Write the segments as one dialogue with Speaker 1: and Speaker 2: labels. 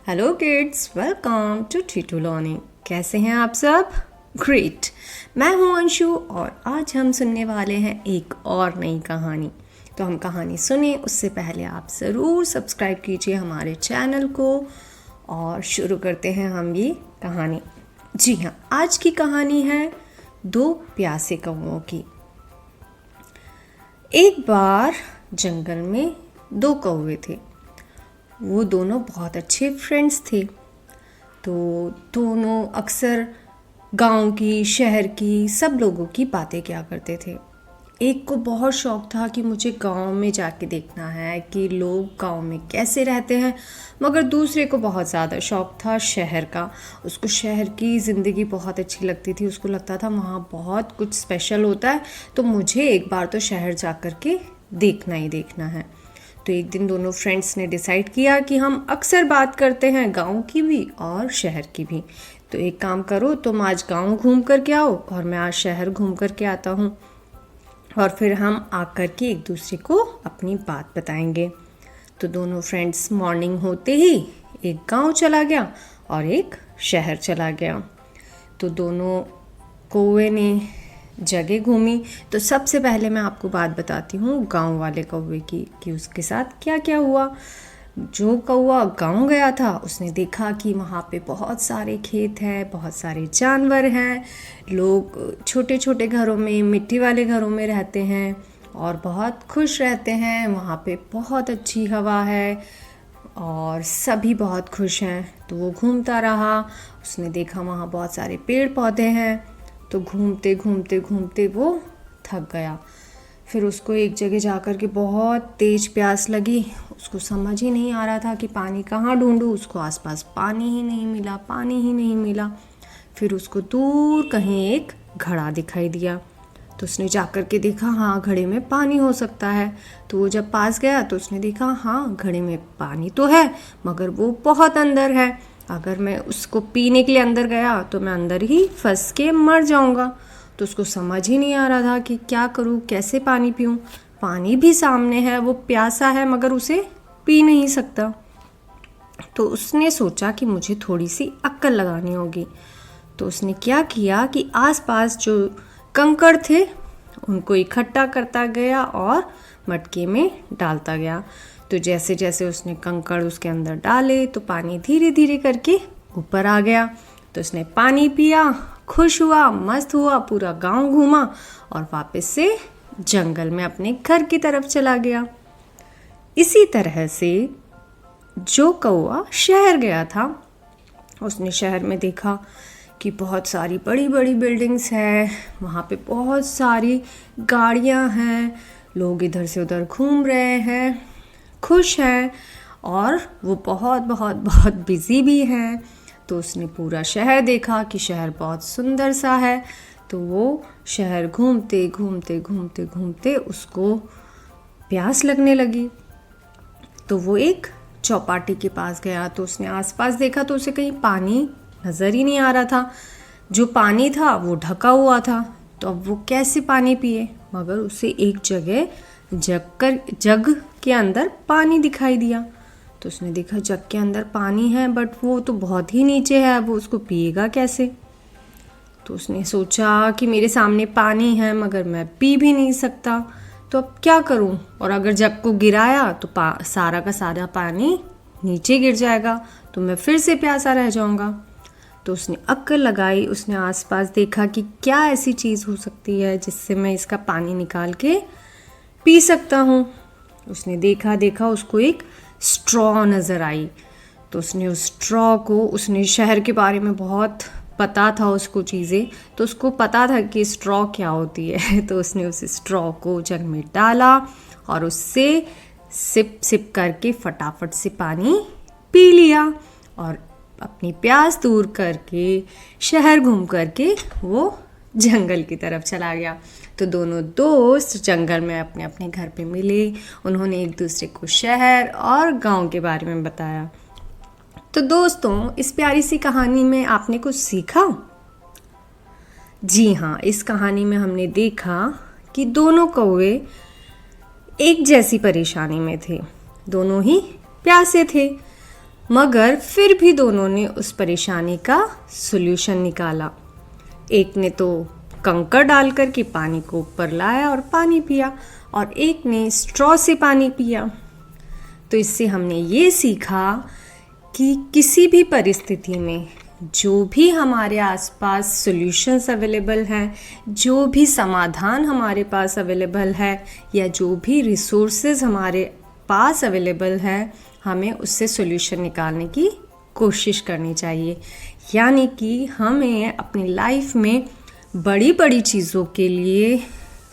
Speaker 1: Hello kids, welcome to Titu learning. कैसे हैं आप सब? ग्रेट। मैं हूं अंशु और आज हम सुनने वाले हैं एक और नई कहानी। तो हम कहानी सुने उससे पहले आप ज़रूर सब्सक्राइब कीजिए हमारे चैनल को और शुरू करते हैं हम ये कहानी। जी हाँ, आज की कहानी है दो प्यासे कौओं की। एक बार जंगल में दो कौवे थे। वो दोनों बहुत अच्छे फ्रेंड्स थे। तो दोनों अक्सर गांव की, शहर की, सब लोगों की बातें किया करते थे। एक को बहुत शौक था कि मुझे गांव में जाके देखना है कि लोग गांव में कैसे रहते हैं, मगर दूसरे को बहुत ज़्यादा शौक था शहर का। उसको शहर की ज़िंदगी बहुत अच्छी लगती थी। उसको लगता था वहाँ बहुत कुछ स्पेशल होता है, तो मुझे एक बार तो शहर जा कर के देखना ही देखना है। तो एक दिन दोनों फ्रेंड्स ने डिसाइड किया कि हम अक्सर बात करते हैं गांव की भी और शहर की भी। तो एक काम करो, तुम आज गांव घूम कर के आओ और मैं आज शहर घूम कर के आता हूँ, और फिर हम आकर के एक दूसरे को अपनी बात बताएंगे। तो दोनों फ्रेंड्स मॉर्निंग होते ही एक गांव चला गया और एक शहर चला गया। तो दोनों कौवे ने जगह घूमी। तो सबसे पहले मैं आपको बात बताती हूँ गांव वाले कौवे की कि उसके साथ क्या क्या हुआ। जो कौवा गांव गया था उसने देखा कि वहाँ पे बहुत सारे खेत हैं, बहुत सारे जानवर हैं, लोग छोटे छोटे घरों में, मिट्टी वाले घरों में रहते हैं और बहुत खुश रहते हैं। वहाँ पे बहुत अच्छी हवा है और सभी बहुत खुश हैं। तो वो घूमता रहा। उसने देखा वहाँ बहुत सारे पेड़ पौधे हैं। तो घूमते घूमते घूमते वो थक गया। फिर उसको एक जगह जाकर के बहुत तेज प्यास लगी। उसको समझ ही नहीं आ रहा था कि पानी कहाँ ढूंढूं। उसको आसपास पानी ही नहीं मिला, पानी ही नहीं मिला। फिर उसको दूर कहीं एक घड़ा दिखाई दिया। तो उसने जाकर के देखा, हाँ घड़े में पानी हो सकता है। तो वो जब पास गया तो उसने देखा, हाँ घड़े में पानी तो है, मगर वो बहुत अंदर है। अगर मैं उसको पीने के लिए अंदर गया तो मैं अंदर ही फंस के मर जाऊंगा। तो उसको समझ ही नहीं आ रहा था कि क्या करूं, कैसे पानी पीऊं। पानी भी सामने है, वो प्यासा है मगर उसे पी नहीं सकता। तो उसने सोचा कि मुझे थोड़ी सी अक्ल लगानी होगी। तो उसने क्या किया कि आसपास जो कंकड़ थे उनको इकट्ठा करता गया और मटके में डालता गया। तो जैसे जैसे उसने कंकड़ उसके अंदर डाले तो पानी धीरे धीरे करके ऊपर आ गया। तो उसने पानी पिया, खुश हुआ, मस्त हुआ, पूरा गांव घूमा और वापस से जंगल में अपने घर की तरफ चला गया। इसी तरह से जो कौवा शहर गया था, उसने शहर में देखा कि बहुत सारी बड़ी बड़ी बिल्डिंग्स हैं, वहाँ पे बहुत सारी गाड़ियाँ हैं, लोग इधर से उधर घूम रहे हैं, खुश हैं और वो बहुत बहुत बहुत बिज़ी भी हैं। तो उसने पूरा शहर देखा कि शहर बहुत सुंदर सा है। तो वो शहर घूमते घूमते घूमते घूमते उसको प्यास लगने लगी। तो वो एक चौपाटी के पास गया। तो उसने आसपास देखा तो उसे कहीं पानी नज़र ही नहीं आ रहा था। जो पानी था वो ढका हुआ था। तो अब वो कैसे पानी पिए, मगर उसे एक जगह जग के अंदर पानी दिखाई दिया। तो उसने देखा जग के अंदर पानी है, बट वो तो बहुत ही नीचे है, वो उसको पिएगा कैसे। तो उसने सोचा कि मेरे सामने पानी है मगर मैं पी भी नहीं सकता, तो अब क्या करूं। और अगर जग को गिराया तो सारा का सारा पानी नीचे गिर जाएगा, तो मैं फिर से प्यासा रह जाऊंगा। तो उसने अक्ल लगाई, उसने आसपास देखा कि क्या ऐसी चीज़ हो सकती है जिससे मैं इसका पानी निकाल के पी सकता हूँ। उसने देखा देखा, उसको एक स्ट्रॉ नज़र आई। तो उसने उस स्ट्रॉ को, उसने शहर के बारे में बहुत पता था उसको चीज़ें, तो उसको पता था कि स्ट्रॉ क्या होती है। तो उसने उस स्ट्रॉ को जग में डाला और उससे सिप सिप करके फटाफट से पानी पी लिया और अपनी प्यास दूर करके शहर घूम करके वो जंगल की तरफ चला गया। तो दोनों दोस्त जंगल में अपने अपने घर पे मिले। उन्होंने एक दूसरे को शहर और गांव के बारे में बताया। तो दोस्तों, इस प्यारी सी कहानी में आपने कुछ सीखा? जी हाँ, इस कहानी में हमने देखा कि दोनों कौवे एक जैसी परेशानी में थे, दोनों ही प्यासे थे। मगर फिर भी दोनों ने उस परेशानी का सॉल्यूशन निकाला। एक ने तो कंकड़ डालकर के पानी को ऊपर लाया और पानी पिया, और एक ने स्ट्रॉ से पानी पिया। तो इससे हमने ये सीखा कि किसी भी परिस्थिति में जो भी हमारे आसपास सॉल्यूशंस अवेलेबल हैं, जो भी समाधान हमारे पास अवेलेबल है, या जो भी रिसोर्सेज हमारे पास अवेलेबल है, हमें उससे सॉल्यूशन निकालने की कोशिश करनी चाहिए। यानी कि हमें अपनी लाइफ में बड़ी बड़ी चीज़ों के लिए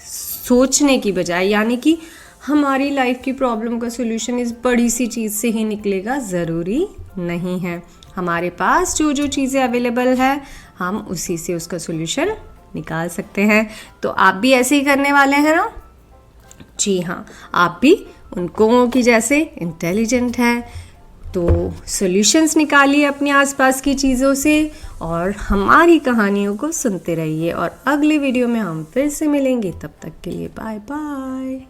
Speaker 1: सोचने की बजाय, यानी कि हमारी लाइफ की प्रॉब्लम का सॉल्यूशन इस बड़ी सी चीज़ से ही निकलेगा, ज़रूरी नहीं है। हमारे पास जो जो चीज़ें अवेलेबल है, हम उसी से उसका सॉल्यूशन निकाल सकते हैं। तो आप भी ऐसे ही करने वाले हैं ना? जी हाँ, आप भी उन कौओं की जैसे इंटेलिजेंट हैं। तो सॉल्यूशंस निकालिए अपने आसपास की चीज़ों से, और हमारी कहानियों को सुनते रहिए। और अगले वीडियो में हम फिर से मिलेंगे, तब तक के लिए बाय बाय।